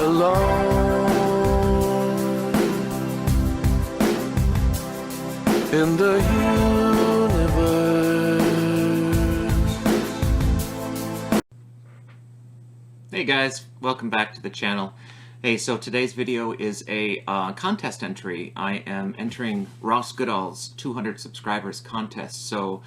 alone in the universe. Hey guys, welcome back to the channel. Hey, so today's video is a contest entry. I am entering Ross Goodall's 200 subscribers contest, so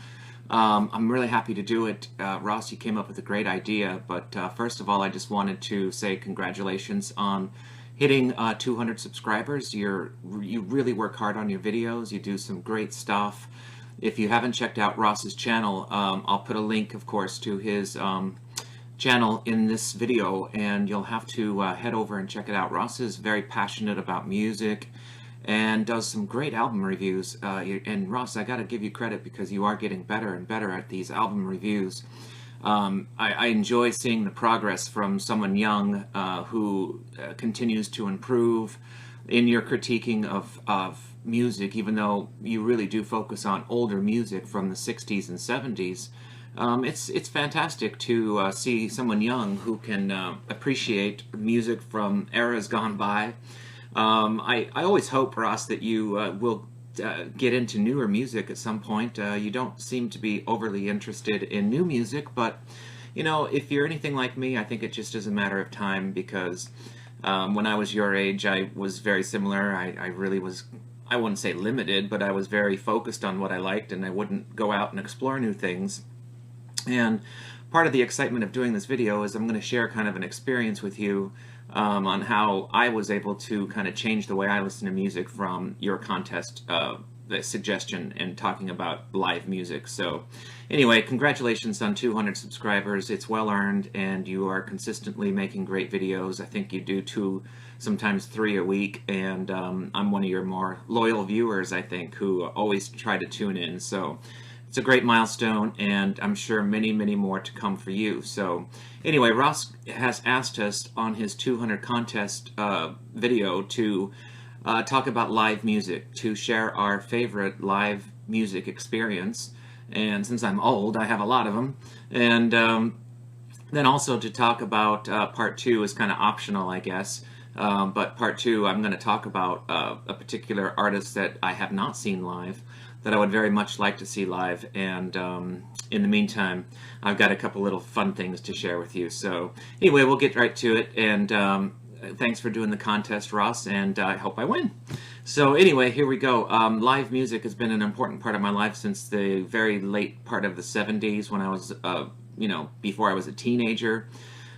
I'm really happy to do it. Ross, you came up with a great idea, but first of all, I just wanted to say congratulations on hitting 200 subscribers. You really work hard on your videos. You do some great stuff. If you haven't checked out Ross's channel, I'll put a link, of course, to his channel in this video, and you'll have to head over and check it out. Ross is very passionate about music and does some great album reviews. And Ross, I gotta give you credit because you are getting better and better at these album reviews. I enjoy seeing the progress from someone young who continues to improve in your critiquing of music, even though you really do focus on older music from the 60s and 70s. It's fantastic to see someone young who can appreciate music from eras gone by. I always hope, Ross, that you will get into newer music at some point. You don't seem to be overly interested in new music, but you know, if you're anything like me, I think it just is a matter of time, because when I was your age, I was very similar. I really was, I wouldn't say limited, but I was very focused on what I liked, and I wouldn't go out and explore new things. And part of the excitement of doing this video is I'm going to share kind of an experience with you on how I was able to kind of change the way I listen to music from your contest suggestion and talking about live music. So anyway, congratulations on 200 subscribers. It's well earned, and you are consistently making great videos. I think you do 2, sometimes 3 a week, and I'm one of your more loyal viewers, I think, who always try to tune in. So it's a great milestone, and I'm sure many, many more to come for you. So anyway, Ross has asked us on his 200 contest video to talk about live music, to share our favorite live music experience. And since I'm old, I have a lot of them. And then also to talk about part 2 is kind of optional, I guess. But part 2, I'm going to talk about a particular artist that I have not seen live, that I would very much like to see live. And in the meantime, I've got a couple little fun things to share with you. So anyway, we'll get right to it. And thanks for doing the contest, Ross, and I hope I win. So anyway, here we go. Live music has been an important part of my life since the very late part of the 70s, when I was, you know, before I was a teenager.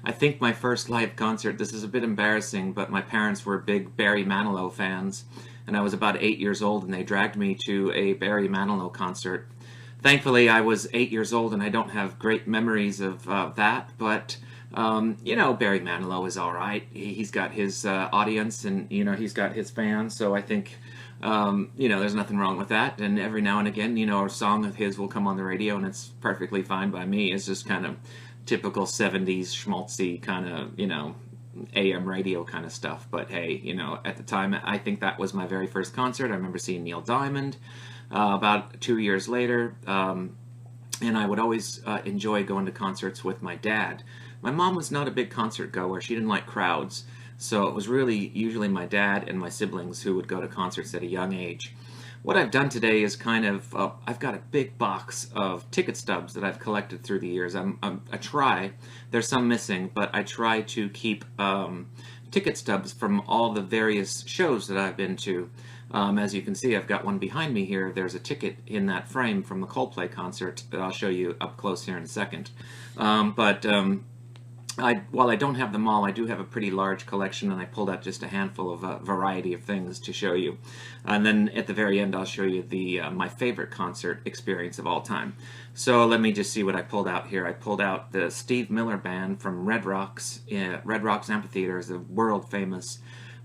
I think my first live concert, this is a bit embarrassing, but my parents were big Barry Manilow fans, and I was about 8 years old, and they dragged me to a Barry Manilow concert. Thankfully, I was 8 years old, and I don't have great memories of that, but you know, Barry Manilow is all right. He's got his audience, and you know, he's got his fans, so I think you know, there's nothing wrong with that. And every now and again, you know, a song of his will come on the radio, and it's perfectly fine by me. It's just kind of typical 70s schmaltzy kind of, you know, AM radio kind of stuff. But hey, you know, at the time, I think that was my very first concert. I remember seeing Neil Diamond about 2 years later, and I would always enjoy going to concerts with my dad. My mom was not a big concert goer. She didn't like crowds, so it was really usually my dad and my siblings who would go to concerts at a young age. What I've done today is kind of, I've got a big box of ticket stubs that I've collected through the years. I try, there's some missing, but I try to keep ticket stubs from all the various shows that I've been to. As you can see, I've got one behind me here. There's a ticket in that frame from the Coldplay concert that I'll show you up close here in a second. While I don't have them all, I do have a pretty large collection, and I pulled out just a handful of a variety of things to show you. And then at the very end, I'll show you my favorite concert experience of all time. So let me just see what I pulled out here. I pulled out the Steve Miller Band from Red Rocks. Red Rocks Amphitheater is a world-famous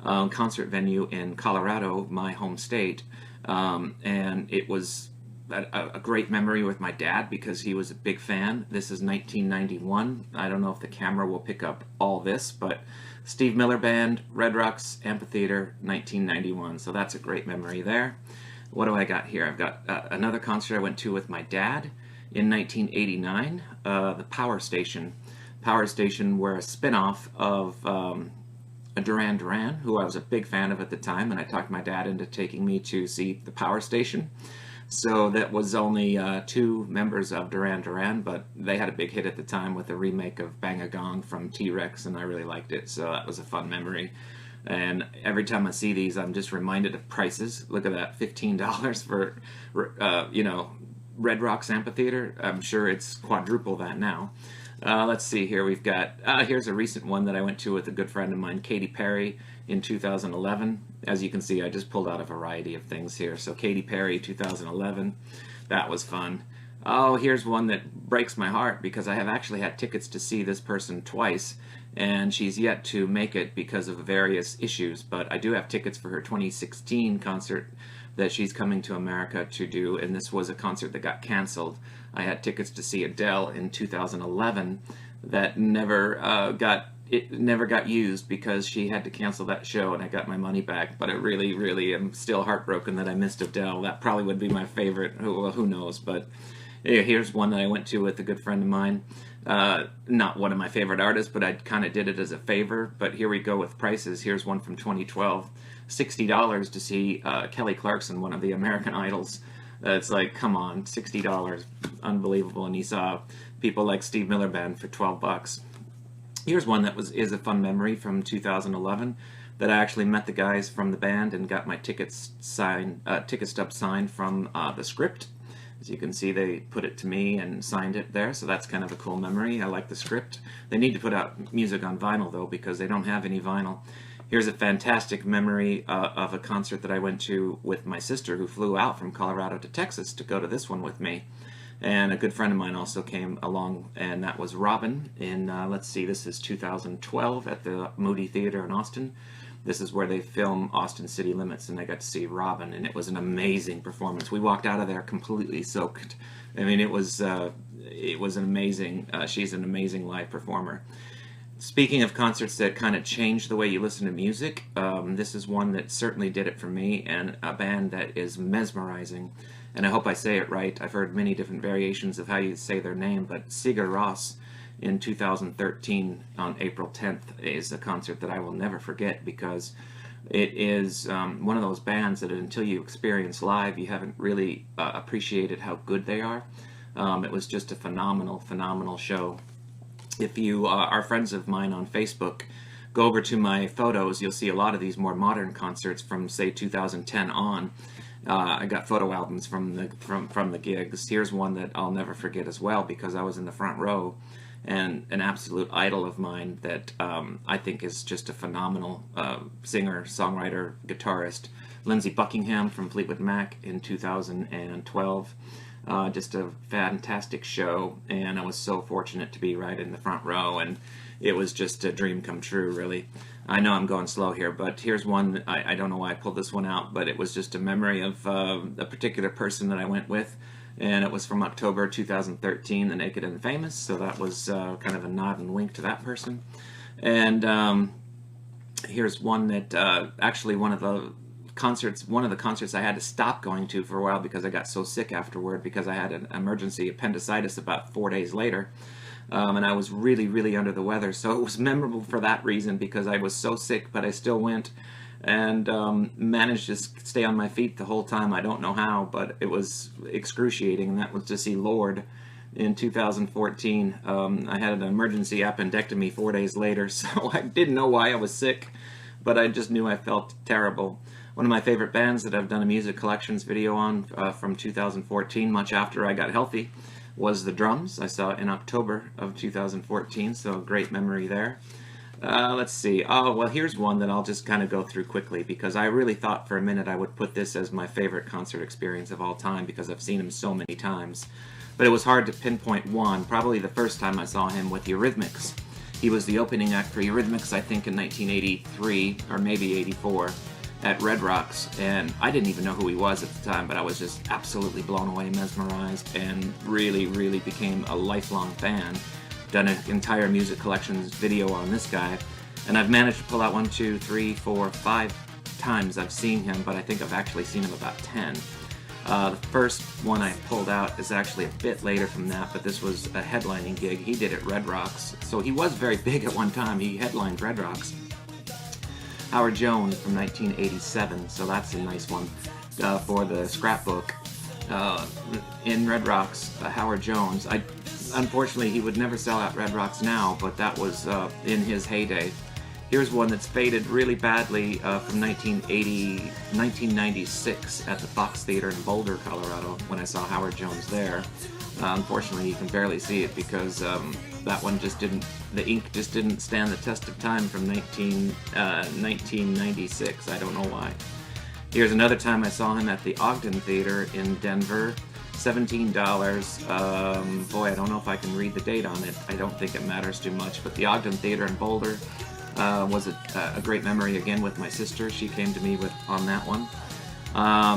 concert venue in Colorado, my home state. And it was a great memory with my dad because he was a big fan. This is 1991. I don't know if the camera will pick up all this, but Steve Miller Band, Red Rocks Amphitheater, 1991. So that's a great memory there. What do I got here? I've got another concert I went to with my dad in 1989, the Power Station. Power Station were a spin-off of a Duran Duran, who I was a big fan of at the time, and I talked my dad into taking me to see the Power Station. So that was only two members of Duran Duran, but they had a big hit at the time with a remake of Bang a Gong from T-Rex, and I really liked it, so that was a fun memory. And every time I see these, I'm just reminded of prices. Look at that, $15 for, Red Rocks Amphitheater. I'm sure it's quadruple that now. Let's see here. We've got, here's a recent one that I went to with a good friend of mine, Katy Perry, in 2011. As you can see, I just pulled out a variety of things here. So Katy Perry, 2011. That was fun. Oh, here's one that breaks my heart because I have actually had tickets to see this person twice, and she's yet to make it because of various issues. But I do have tickets for her 2016 concert that she's coming to America to do, and this was a concert that got canceled. I had tickets to see Adele in 2011 that never got used because she had to cancel that show, and I got my money back. But I really, really am still heartbroken that I missed Adele. That probably would be my favorite. Well, who knows? But here's one that I went to with a good friend of mine. Not one of my favorite artists, but I kind of did it as a favor. But here we go with prices. Here's one from 2012. $60 to see Kelly Clarkson, one of the American Idols. It's like, come on, $60, unbelievable. And he saw people like Steve Miller Band for $12. Here's one that is a fun memory from 2011 that I actually met the guys from the band and got my ticket stub signed from the Script. As you can see, they put it to me and signed it there, so that's kind of a cool memory. I like the Script. They need to put out music on vinyl, though, because they don't have any vinyl. Here's a fantastic memory of a concert that I went to with my sister, who flew out from Colorado to Texas to go to this one with me. And a good friend of mine also came along, and that was Robin in, let's see, this is 2012 at the Moody Theater in Austin. This is where they film Austin City Limits, and I got to see Robin, and it was an amazing performance. We walked out of there completely soaked. I mean, it was an amazing, she's an amazing live performer. Speaking of concerts that kind of change the way you listen to music, this is one that certainly did it for me, and a band that is mesmerizing. And I hope I say it right. I've heard many different variations of how you say their name, but Sigur Rós in 2013 on April 10th is a concert that I will never forget because it is one of those bands that until you experience live, you haven't really appreciated how good they are. It was just a phenomenal, phenomenal show. If you are friends of mine on Facebook, go over to my photos. You'll see a lot of these more modern concerts from, say, 2010 on. I got photo albums from the gigs. Here's one that I'll never forget as well because I was in the front row, and an absolute idol of mine that I think is just a phenomenal singer, songwriter, guitarist, Lindsey Buckingham from Fleetwood Mac in 2012. Just a fantastic show, and I was so fortunate to be right in the front row, and it was just a dream come true, really. I know I'm going slow here, but here's one. I don't know why I pulled this one out, but it was just a memory of a particular person that I went with, and it was from October 2013, The Naked and the Famous, so that was kind of a nod and wink to that person. And here's one that actually one of the concerts I had to stop going to for a while because I got so sick afterward because I had an emergency appendicitis about 4 days later. And I was really, really under the weather, so it was memorable for that reason because I was so sick, but I still went and managed to stay on my feet the whole time. I don't know how, but it was excruciating, and that was to see Lorde in 2014. I had an emergency appendectomy 4 days later, so I didn't know why I was sick, but I just knew I felt terrible. One of my favorite bands that I've done a music collections video on from 2014, much after I got healthy, was The Drums. I saw it in October of 2014, so a great memory there. Let's see. Oh, well, here's one that I'll just kind of go through quickly because I really thought for a minute I would put this as my favorite concert experience of all time because I've seen him so many times. But it was hard to pinpoint one. Probably the first time I saw him with Eurythmics. He was the opening act for Eurythmics, I think, in 1983 or maybe 84. At Red Rocks, and I didn't even know who he was at the time, but I was just absolutely blown away, mesmerized, and really, really became a lifelong fan. Done an entire music collections video on this guy, and I've managed to pull out 1, 2, 3, 4, 5 times I've seen him, but I think I've actually seen him about 10. The first one I pulled out is actually a bit later from that, but this was a headlining gig he did at Red Rocks, so he was very big at one time. He headlined Red Rocks. Howard Jones from 1987, so that's a nice one for the scrapbook. In Red Rocks, Howard Jones. Unfortunately, he would never sell out Red Rocks now, but that was in his heyday. Here's one that's faded really badly from 1996 at the Fox Theater in Boulder, Colorado, when I saw Howard Jones there. Unfortunately, you can barely see it because that one just didn't, the ink just didn't stand the test of time from 1996. I don't know why. Here's another time I saw him at the Ogden Theater in Denver. $17. Boy, I don't know if I can read the date on it. I don't think it matters too much, but the Ogden Theater in Boulder was a great memory again with my sister. She came to me on that one.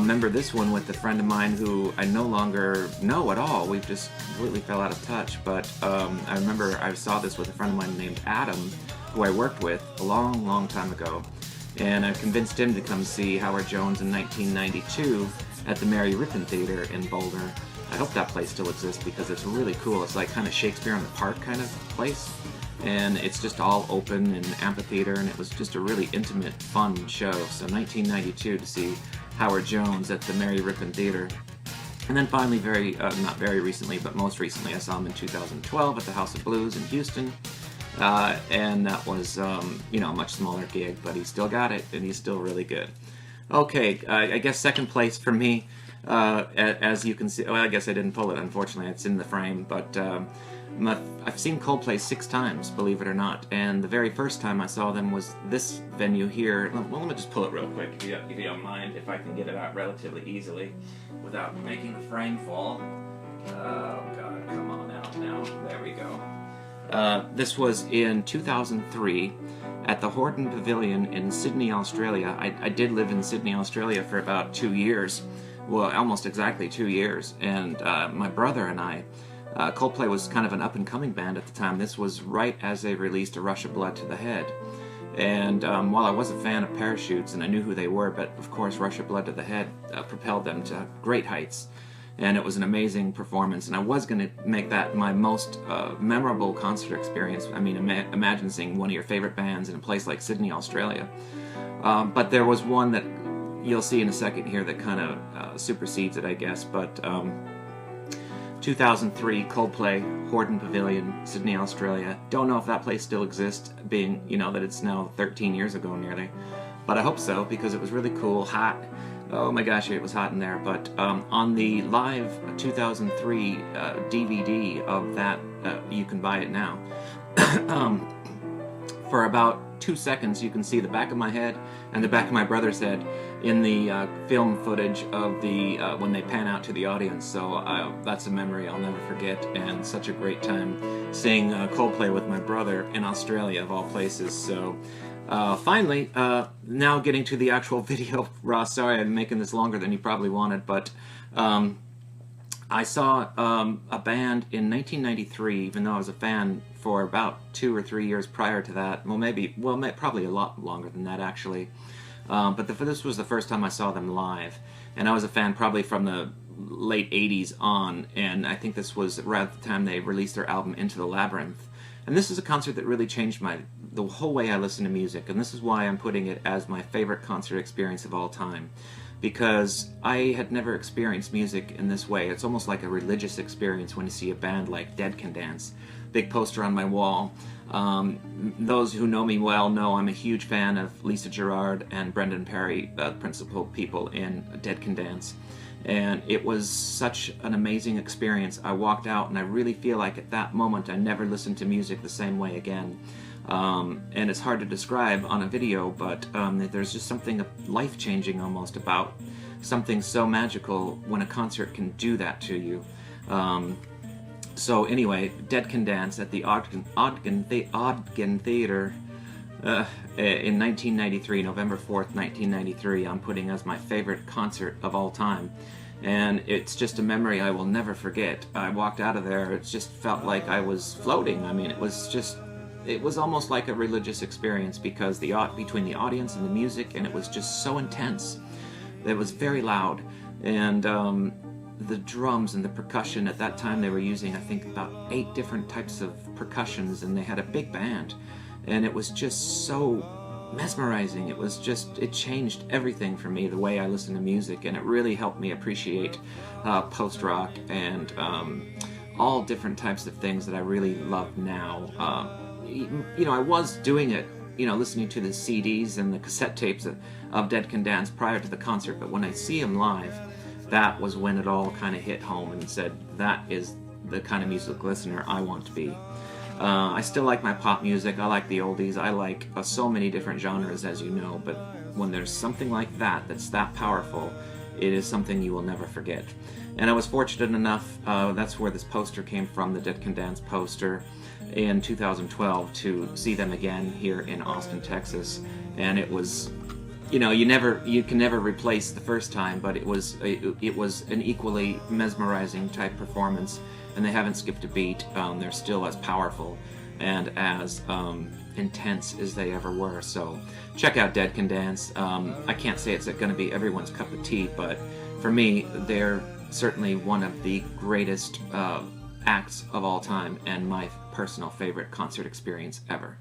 Remember this one with a friend of mine who I no longer know at all. We've just completely fell out of touch, but I remember I saw this with a friend of mine named Adam, who I worked with a long, long time ago, and I convinced him to come see Howard Jones in 1992 at the Mary Rippon Theater in Boulder. I hope that place still exists because it's really cool. It's like kind of Shakespeare in the Park kind of place, and it's just all open and amphitheater, and it was just a really intimate, fun show. So 1992 to see Howard Jones at the Mary Rippon Theater. And then finally, not very recently, but most recently, I saw him in 2012 at the House of Blues in Houston. And that was, a much smaller gig, but he still got it, and he's still really good. Okay, I guess second place for me, as you can see, well, I guess I didn't pull it, unfortunately, it's in the frame, but I've seen Coldplay 6 times, believe it or not, and the very first time I saw them was this venue here. Well, let me just pull it real quick, if you don't mind, if I can get it out relatively easily without making the frame fall. Oh, God, come on out now. There we go. This was in 2003 at the Horton Pavilion in Sydney, Australia. I did live in Sydney, Australia for about 2 years, well, almost exactly 2 years, and my brother and I, Coldplay was kind of an up-and-coming band at the time. This was right as they released A Rush of Blood to the Head. And while I was a fan of Parachutes and I knew who they were, but of course Rush of Blood to the Head propelled them to great heights. And it was an amazing performance, and I was going to make that my most memorable concert experience. I mean, imagine seeing one of your favorite bands in a place like Sydney, Australia. But there was one that you'll see in a second here that kind of supersedes it, I guess. But 2003, Coldplay, Horton Pavilion, Sydney, Australia. Don't know if that place still exists, being, that it's now 13 years ago nearly. But I hope so, because it was really cool, hot. Oh my gosh, it was hot in there. But on the live 2003 DVD of that, you can buy it now. For about 2 seconds, you can see the back of my head and the back of my brother's head in the film footage of the when they pan out to the audience. So that's a memory I'll never forget, and such a great time seeing Coldplay with my brother in Australia, of all places. So finally, now getting to the actual video. Ross, sorry I'm making this longer than you probably wanted, but I saw a band in 1993, even though I was a fan for about 2 or 3 years prior to that. Well, probably a lot longer than that, actually. But this was the first time I saw them live, and I was a fan probably from the late 80s on, and I think this was around the time they released their album Into the Labyrinth. And this is a concert that really changed the whole way I listen to music, and this is why I'm putting it as my favorite concert experience of all time. Because I had never experienced music in this way. It's almost like a religious experience when you see a band like Dead Can Dance. Big poster on my wall. Those who know me well know I'm a huge fan of Lisa Gerrard and Brendan Perry, the principal people in Dead Can Dance. And it was such an amazing experience. I walked out and I really feel like at that moment I never listened to music the same way again. And it's hard to describe on a video, but there's just something life-changing almost about something so magical when a concert can do that to you. So anyway, Dead Can Dance at the Ogden Theater in 1993, November 4th, 1993, I'm putting as my favorite concert of all time. And it's just a memory I will never forget. I walked out of there, it just felt like I was floating. I mean, it was almost like a religious experience because between the audience and the music, and it was just so intense. It was very loud, and the drums and the percussion, at that time they were using, I think, about 8 different types of percussions, and they had a big band, and it was just so mesmerizing. It was just, it changed everything for me, the way I listen to music, and it really helped me appreciate post-rock and all different types of things that I really love now. You know, I was doing it, you know, listening to the CDs and the cassette tapes of Dead Can Dance prior to the concert, but when I see him live, that was when it all kind of hit home and said, that is the kind of music listener I want to be. I still like my pop music, I like the oldies, I like so many different genres, as you know, but when there's something like that that's that powerful, it is something you will never forget. And I was fortunate enough, that's where this poster came from, the Dead Can Dance poster, in 2012, to see them again here in Austin, Texas. And it was, you know, you can never replace the first time, but it was an equally mesmerizing type performance, and they haven't skipped a beat. They're still as powerful and as intense as they ever were. So check out Dead Can Dance. I can't say it's going to be everyone's cup of tea, but for me, they're certainly one of the greatest acts of all time, and my personal favorite concert experience ever.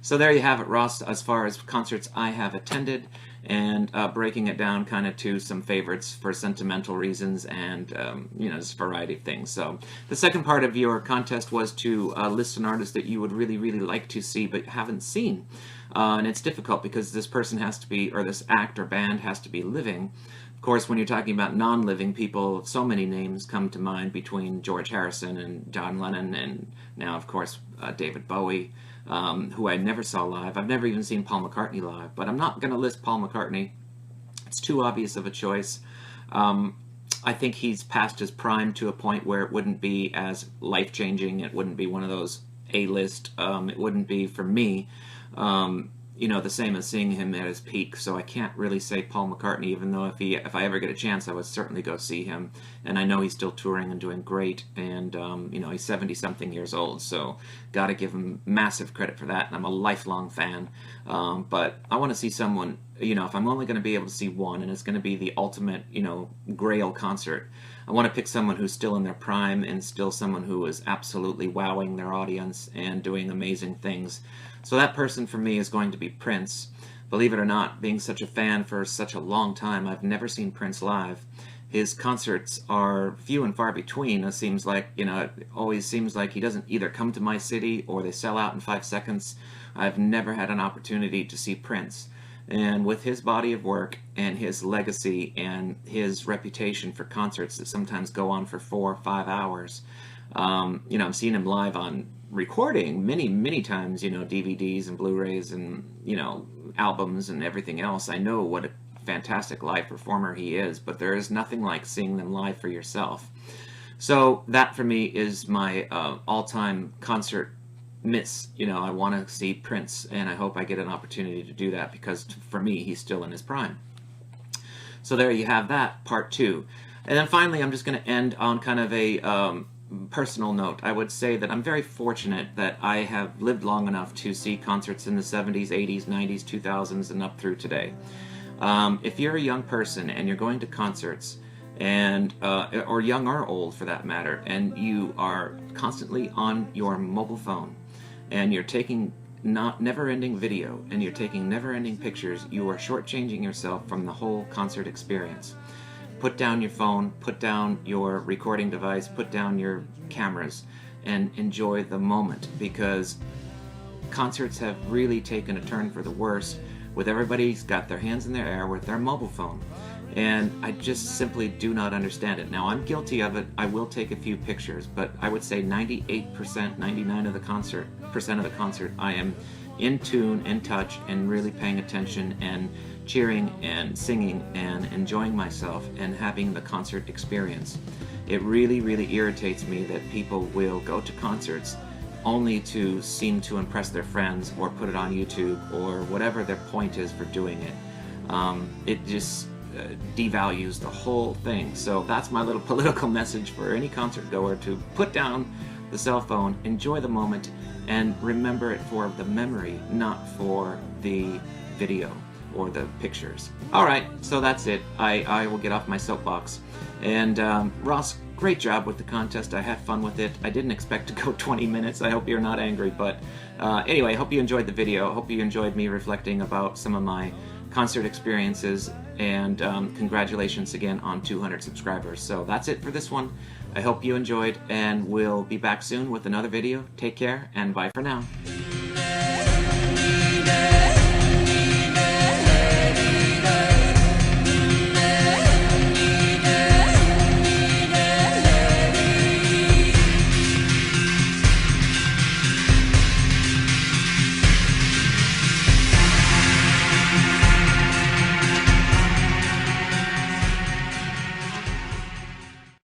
So there you have it, Ross, as far as concerts I have attended, and breaking it down kind of to some favorites for sentimental reasons and, you know, just a variety of things. So the second part of your contest was to list an artist that you would really, really like to see but haven't seen. And it's difficult because this person has to be, or this act or band has to be living. Of course, when you're talking about non-living people, so many names come to mind between George Harrison and John Lennon, and now, of course, David Bowie, who I never saw live. I've never even seen Paul McCartney live, but I'm not going to list Paul McCartney. It's too obvious of a choice. I think he's past his prime to a point where it wouldn't be as life-changing. It wouldn't be one of those A-list. It wouldn't be, for me, you know, the same as seeing him at his peak. So I can't really say Paul McCartney, even though if I ever get a chance, I would certainly go see him. And I know he's still touring and doing great, and you know, he's 70-something years old, so got to give him massive credit for that, and I'm a lifelong fan. But I want to see someone, you know, if I'm only going to be able to see one, and it's going to be the ultimate, you know, grail concert, I want to pick someone who's still in their prime and still someone who is absolutely wowing their audience and doing amazing things. So that person for me is going to be Prince. Believe it or not, being such a fan for such a long time, I've never seen Prince live. His concerts are few and far between. It seems like, you know, it always seems like he doesn't either come to my city or they sell out in 5 seconds. I've never had an opportunity to see Prince. And with his body of work and his legacy and his reputation for concerts that sometimes go on for 4 or 5 hours, you know, I've seen him live on recording many times, you know, DVDs and Blu-rays and, you know, albums and everything else. I know what a fantastic live performer he is, but there is nothing like seeing them live for yourself. So that for me is my all-time concert miss. You know, I want to see Prince, and I hope I get an opportunity to do that, because for me, he's still in his prime. So there you have that, part 2. And then finally, I'm just going to end on kind of a personal note. I would say that I'm very fortunate that I have lived long enough to see concerts in the 70s, 80s, 90s, 2000s, and up through today. If you're a young person and you're going to concerts, and or young or old for that matter, and you are constantly on your mobile phone, and you're taking never-ending video, and you're taking never-ending pictures, you are shortchanging yourself from the whole concert experience. Put down your phone, put down your recording device, put down your cameras, and enjoy the moment, because concerts have really taken a turn for the worse, with everybody's got their hands in their air with their mobile phone. And I just simply do not understand it. Now, I'm guilty of it. I will take a few pictures, but I would say 98%, 99% of the concert, I am in tune, in touch, and really paying attention and cheering and singing and enjoying myself and having the concert experience. It really, really irritates me that people will go to concerts only to seem to impress their friends or put it on YouTube or whatever their point is for doing it. It just devalues the whole thing. So that's my little political message for any concert goer: to put down the cell phone, enjoy the moment, and remember it for the memory, not for the video or the pictures. Alright, so that's it. I will get off my soapbox. And Ross, great job with the contest. I had fun with it. I didn't expect to go 20 minutes. I hope you're not angry, but anyway, I hope you enjoyed the video. I hope you enjoyed me reflecting about some of my concert experiences, and congratulations again on 200 subscribers. So that's it for this one. I hope you enjoyed, and we'll be back soon with another video. Take care, and bye for now.